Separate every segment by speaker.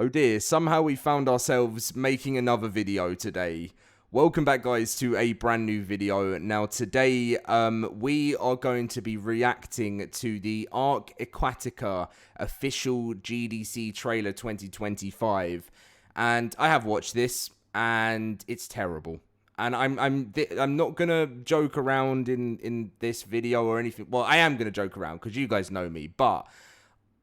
Speaker 1: Oh dear, somehow we found ourselves making another video today. Welcome back guys to a brand new video. Now today we are going to be reacting to the ARK Aquatica official GDC trailer 2025. And I have watched this and it's terrible. And I'm not gonna joke around in this video or anything. Well, I am gonna joke around because you guys know me, but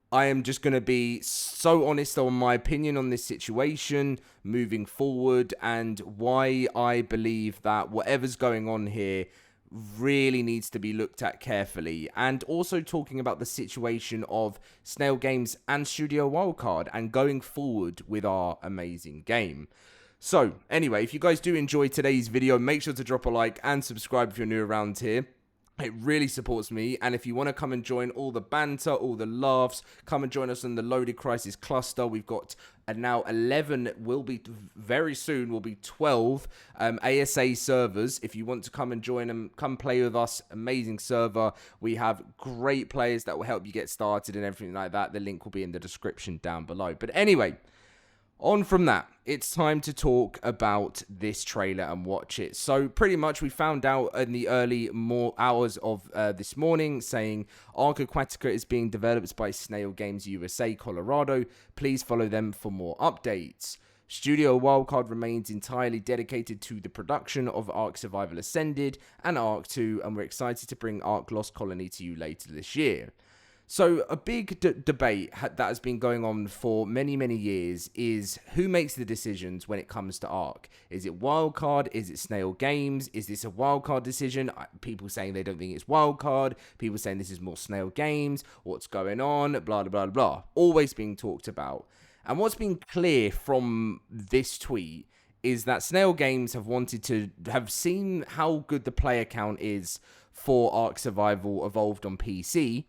Speaker 1: I am just going to be so honest on my opinion on this situation moving forward and why I believe that whatever's going on here really needs to be looked at carefully, and also talking about the situation of Snail Games and Studio Wildcard and going forward with our amazing game. So anyway, if you guys do enjoy today's video, make sure to drop a like and subscribe if you're new around here. It really supports me, and if you want to come and join all the banter, all the laughs, come and join us in the LoadedCrysis cluster. We've got now 11, will be very soon, will be 12 ASA servers. If you want to come and join them, come play with us. Amazing server. We have great players that will help you get started and everything like that. The link will be in the description down below. But anyway, on from that, it's time to talk about this trailer and watch it. So pretty much we found out in the early hours of this morning saying ARK Aquatica is being developed by Snail Games USA, Colorado. Please follow them for more updates. Studio Wildcard remains entirely dedicated to the production of ARK Survival Ascended and ARK 2, and we're excited to bring ARK Lost Colony to you later this year. So a big debate that has been going on for many years is who makes the decisions when it comes to ARK. Is it Wildcard? Is it Snail Games? Is this a Wildcard decision? People saying they don't think it's Wildcard. People saying this is more Snail Games. What's going on? Blah, blah, blah, blah. Always being talked about. And what's been clear from this tweet is that Snail Games have seen how good the player count is for ARK Survival Evolved on PC.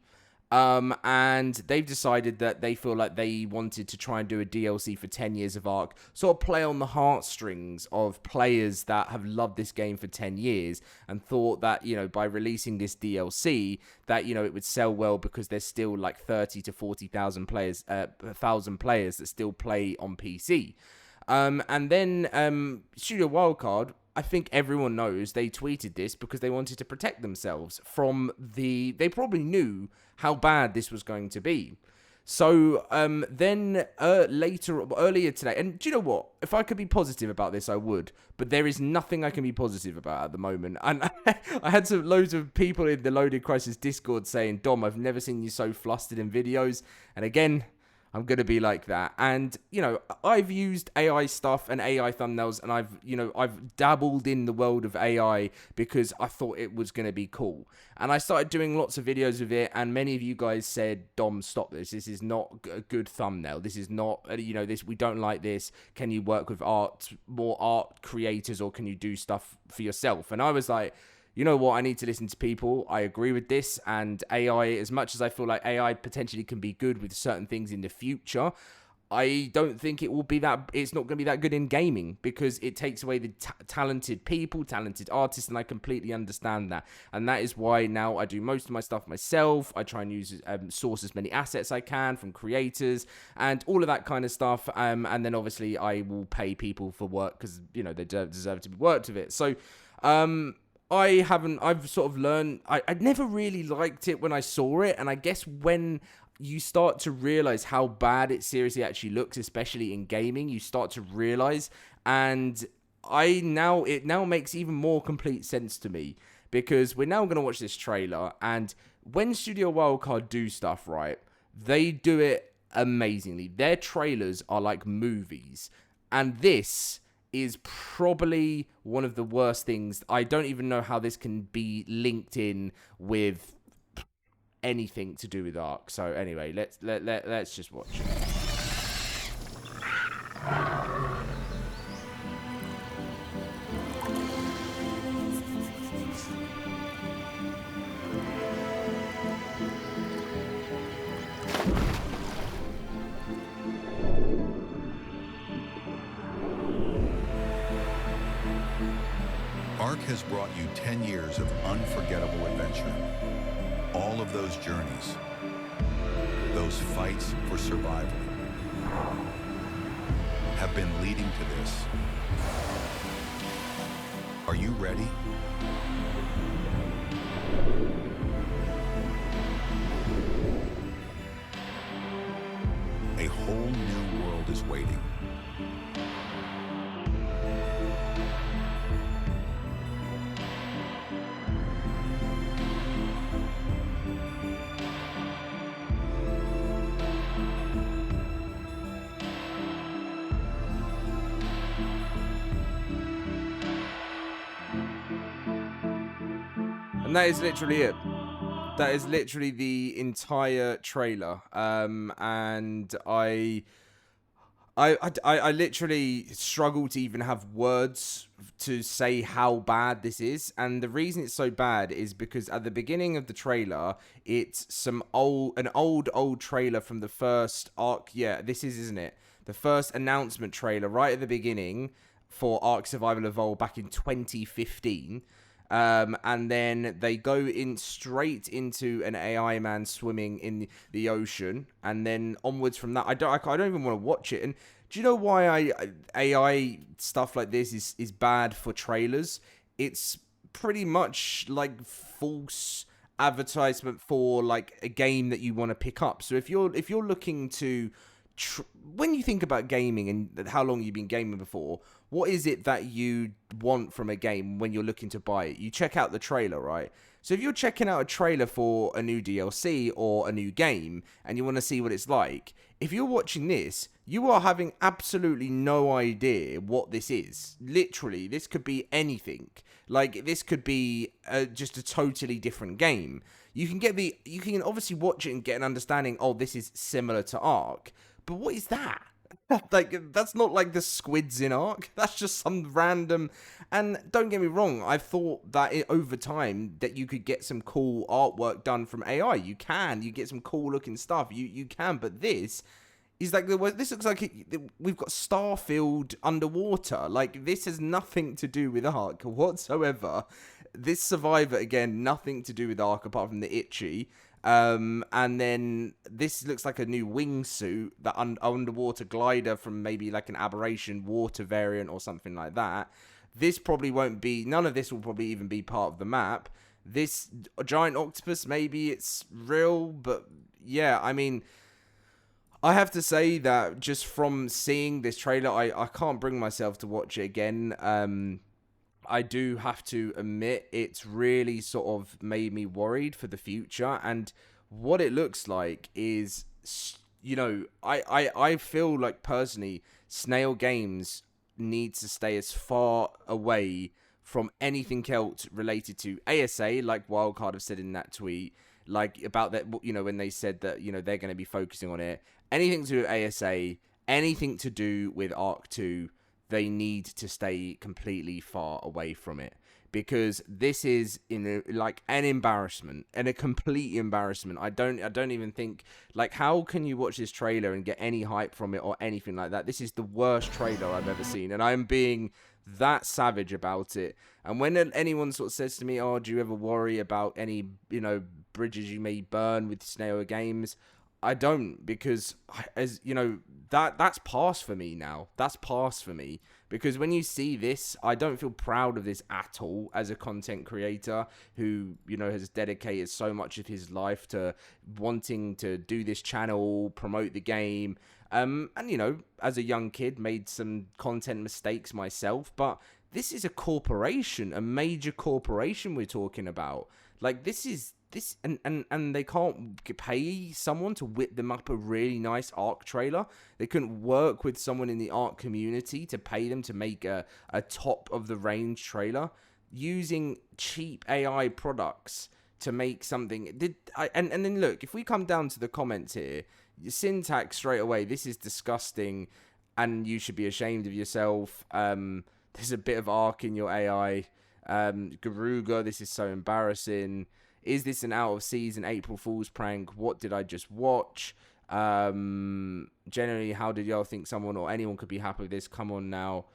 Speaker 1: And they've decided that they feel like they wanted to try and do a DLC for 10 years of ARK, sort of play on the heartstrings of players that have loved this game for 10 years and thought that, you know, by releasing this DLC that, you know, it would sell well because there's still like 30 to 40,000 players, 1,000 players that still play on PC. And then Studio Wildcard, I think everyone knows they tweeted this because they wanted to protect themselves from they probably knew how bad this was going to be. So then earlier today, and do you know what? If I could be positive about this, I would. But there is nothing I can be positive about at the moment. And I had loads of people in the LoadedCrysis Discord saying, Dom, I've never seen you so flustered in videos. And again, I'm going to be like that. And, you know, I've used AI stuff and AI thumbnails, and I've dabbled in the world of AI because I thought it was going to be cool. And I started doing lots of videos of it, and many of you guys said, Dom, stop this. This is not a good thumbnail. This is not, you know, we don't like this. Can you work with more art creators, or can you do stuff for yourself? And I was like, you know what, I need to listen to people. I agree with this, and AI, as much as I feel like AI potentially can be good with certain things in the future, I don't think it's not going to be that good in gaming because it takes away the talented people, talented artists, and I completely understand that. And that is why now I do most of my stuff myself. I try and source as many assets I can from creators and all of that kind of stuff. And then obviously I will pay people for work because, you know, they deserve to be worked with it. So, I've sort of learned, I never really liked it when I saw it, and I guess when you start to realize how bad it seriously actually looks, especially in gaming, you start to realize, and it now makes even more complete sense to me, because we're now going to watch this trailer, and when Studio Wildcard do stuff right, they do it amazingly. Their trailers are like movies, and this is probably one of the worst things. I don't even know how this can be linked in with anything to do with ARK. So anyway, let's just watch it.
Speaker 2: ARK has brought you 10 years of unforgettable adventure. All of those journeys, those fights for survival, have been leading to this. Are you ready? A whole new world is waiting.
Speaker 1: And that is literally it. That is literally the entire trailer. And I literally struggle to even have words to say how bad this is. And the reason it's so bad is because at the beginning of the trailer, it's an old trailer from the first ARK. Yeah, this is, isn't it? The first announcement trailer right at the beginning for ARK Survival Evolved back in 2015. And then they go in straight into an AI man swimming in the ocean, and then onwards from that, I don't even want to watch it. And do you know why AI stuff like this is bad for trailers? It's pretty much like false advertisement for like a game that you want to pick up. So if you're looking to when you think about gaming and how long you've been gaming before, what is it that you want from a game when you're looking to buy it? You check out the trailer, right? So if you're checking out a trailer for a new DLC or a new game and you want to see what it's like, if you're watching this, you are having absolutely no idea what this is. Literally, this could be anything. Like, this could be just a totally different game. You can obviously watch it and get an understanding, oh, this is similar to ARK. But what is that? Like, that's not like the squids in ARK. That's just some random... And don't get me wrong, I've thought that over time that you could get some cool artwork done from AI. You get some cool looking stuff. You can, but this is like... This looks like we've got Starfield underwater. Like, this has nothing to do with ARK whatsoever. This Survivor, again, nothing to do with ARK apart from the itchy. And then this looks like a new wingsuit, that underwater glider from maybe like an Aberration water variant or something like that. This probably won't be, none of this will probably even be part of the map. This giant octopus, maybe it's real, but yeah, I mean, I have to say that just from seeing this trailer, I can't bring myself to watch it again. I do have to admit, it's really sort of made me worried for the future. And what it looks like is, you know, I feel like personally, Snail Games needs to stay as far away from anything else related to ASA, like Wildcard have said in that tweet, like about that, you know, when they said that, you know, they're going to be focusing on it. Anything to do with ASA, anything to do with ARK 2, they need to stay completely far away from it, because this is like an embarrassment and a complete embarrassment. I don't even think, like, how can you watch this trailer and get any hype from it or anything like that? This is the worst trailer I've ever seen, and I'm being that savage about it. And when anyone sort of says to me, oh, do you ever worry about any, you know, bridges you may burn with Snail Games? I don't, because, as you know, that's past for me now. That's past for me, because when you see this, I don't feel proud of this at all as a content creator who, you know, has dedicated so much of his life to wanting to do this channel, promote the game, and, you know, as a young kid, made some content mistakes myself. But this is a corporation, a major corporation we're talking about. Like, this, and they can't pay someone to whip them up a really nice ARK trailer. They couldn't work with someone in the ARK community to pay them to make a top of the range trailer using cheap AI products to make something. And then look, if we come down to the comments here, your syntax straight away, this is disgusting and you should be ashamed of yourself. There's a bit of ARK in your AI. Garuga, this is so embarrassing. Is this an out of season April Fool's prank? What did I just watch? Generally, how did y'all think someone or anyone could be happy with this? Come on now.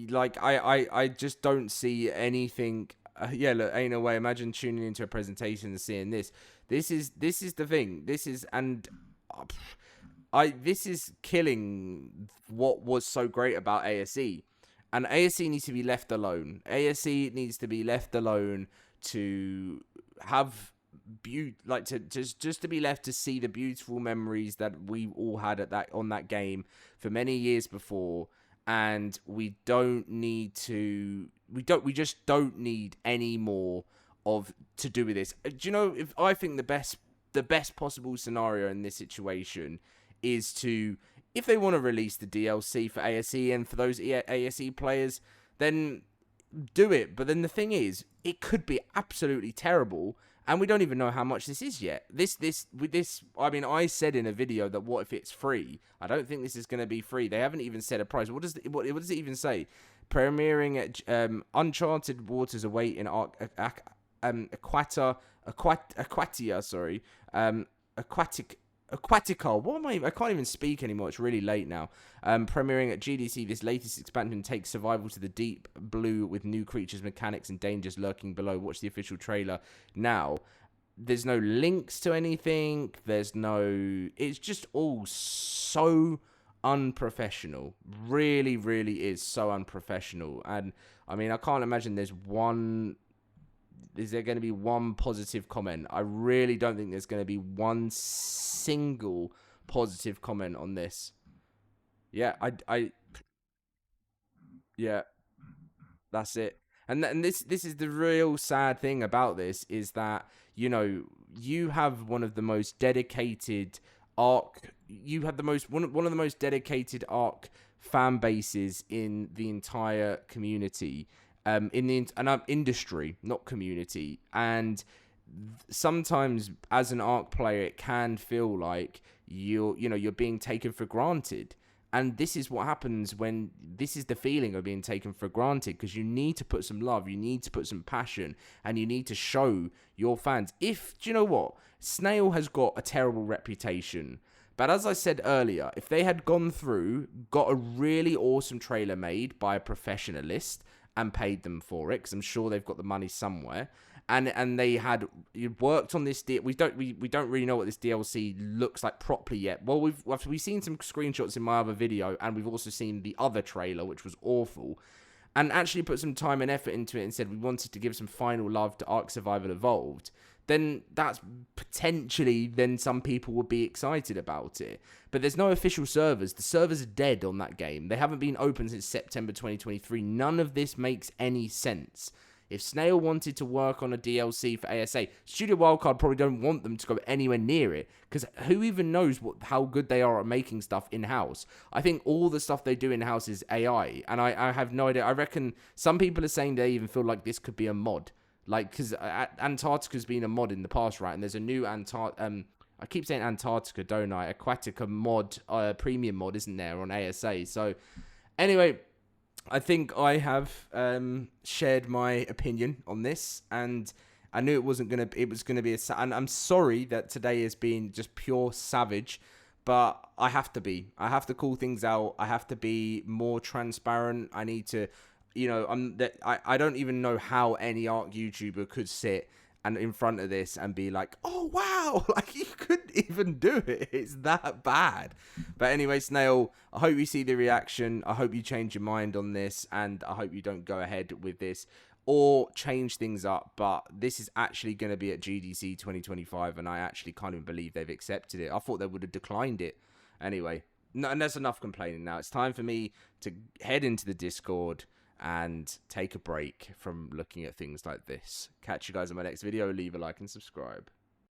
Speaker 1: Like, I just don't see anything. Yeah, look, ain't no way. Imagine tuning into a presentation and seeing this. This is the thing. This is, and This is killing what was so great about ASE. And ASE needs to be left alone. ASE needs to be left alone to have just to be left to see the beautiful memories that we all had on that game for many years before. And we just don't need any more to do with this. Do you know, if I think the best possible scenario in this situation is if they want to release the DLC for ASE and for those ASE players, then do it. But then the thing is, it could be absolutely terrible, and we don't even know how much this is yet. I mean, I said in a video that what if it's free? I don't think this is going to be free. They haven't even set a price. What does it even say? Premiering at Uncharted Waters Await in Aquatica, Aquatica. What am I can't even speak anymore. It's really late now. Premiering at GDC, this latest expansion takes survival to the deep blue with new creatures, mechanics, and dangers lurking below. Watch the official trailer now. There's no links to anything. It's just all so unprofessional. Really, really is so unprofessional. And I mean, I can't imagine is there going to be one positive comment? I really don't think there's going to be one single positive comment on this. Yeah, yeah, that's it. And this is the real sad thing about this, is that, you have one of the most dedicated ARK. You have one of the most dedicated ARK fan bases in the entire community. In the industry, not community. And sometimes as an ARK player, it can feel like you're being taken for granted. And this is what happens when this is the feeling of being taken for granted, because you need to put some love, you need to put some passion, and you need to show your fans. Do you know what? Snail has got a terrible reputation. But as I said earlier, if they had got a really awesome trailer made by a professionalist and paid them for it, because I'm sure they've got the money somewhere, and they had worked on this we don't really know what this DLC looks like properly yet. Well, we've seen some screenshots in my other video, and we've also seen the other trailer, which was awful, and actually put some time and effort into it and said we wanted to give some final love to ARK Survival Evolved, then that's potentially, then some people would be excited about it. But there's no official servers. The servers are dead on that game. They haven't been open since September 2023. None of this makes any sense. If Snail wanted to work on a DLC for ASA, Studio Wildcard probably don't want them to go anywhere near it, because who even knows how good they are at making stuff in-house? I think all the stuff they do in-house is AI, and I have no idea. I reckon some people are saying they even feel like this could be a mod. Like, because Antarctica's been a mod in the past, right? And there's a new I keep saying Antarctica, don't I? Aquatica mod, premium mod, isn't there, on ASA? So, anyway, I think I have shared my opinion on this, and I knew it was gonna be and I'm sorry that today has been just pure savage, but I have to call things out. I have to be more transparent. I need to, I don't even know how any ARK YouTuber could sit and in front of this and be like, oh wow, like you couldn't even do it. It's that bad. But anyway, Snail, I hope you see the reaction. I hope you change your mind on this, and I hope you don't go ahead with this or change things up. But this is actually going to be at GDC 2025, and I actually can't even believe they've accepted it. I thought they would have declined it. Anyway, no, and that's enough complaining now. It's time for me to head into the Discord and take a break from looking at things like this. Catch you guys in my next video. Leave a like and subscribe.